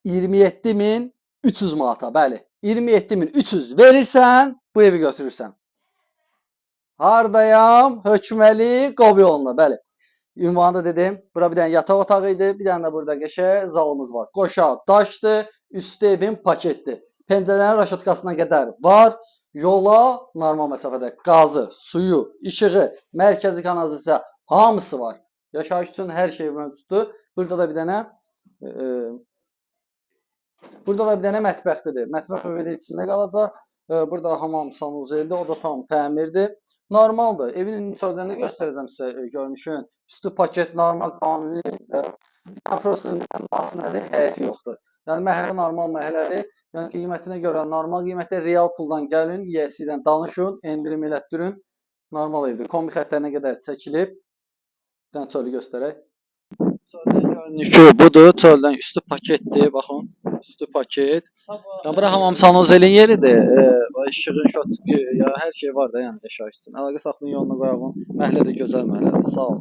27.300 manata, bəli. 27.300 verirsən, bu evi götürürsən. Hardayam? Hökməli Qob yolunda, bəli. Ünvanı da dedim. Bura bir dənə yataq otağı idi. Bir dənə də burada qəşəng zalımız var. Qoşa daşdır, üstü evin paketdir. Pəncərələrin raşotkasına qədər var. Yola normal məsafədə qazı, suyu, işığı, mərkəzi kanalizasiya hamısı var. Yaşayış üçün hər şey mövcuddur. Burada da bir dənə mətbəxdir. Mətbəx öyle içində qalacaq. Burada hamam sanuzelidir. O da tam təmirdir. Normaldır. Evin içərisində göstərəcəm sizə görünüşün. Üstü paket normal qanuni. Prosentin həyəti yoxdur. Yəni məhəllə normal məhəllədir. Yəni qiymətinə görə normal qiymətdə real puldan gəlin, YSI-dən danışın, endirim elətdirin. Normal evdir. Kombi xəttlərinə qədər çəkilib. Bir dənə çölü göstərək. Çöldən görünüşü budur. Çöldən üstü paketdir. Baxın, üstü paket. Yəni bura hamam sanuzelin yeridir. İşığın, şot, ya hər şey var da yəni yaşayış üçün. Əlaqə saxlayın, yoluna qoyağın. Məhəllə də gözəl məhəllədir. Sağ ol.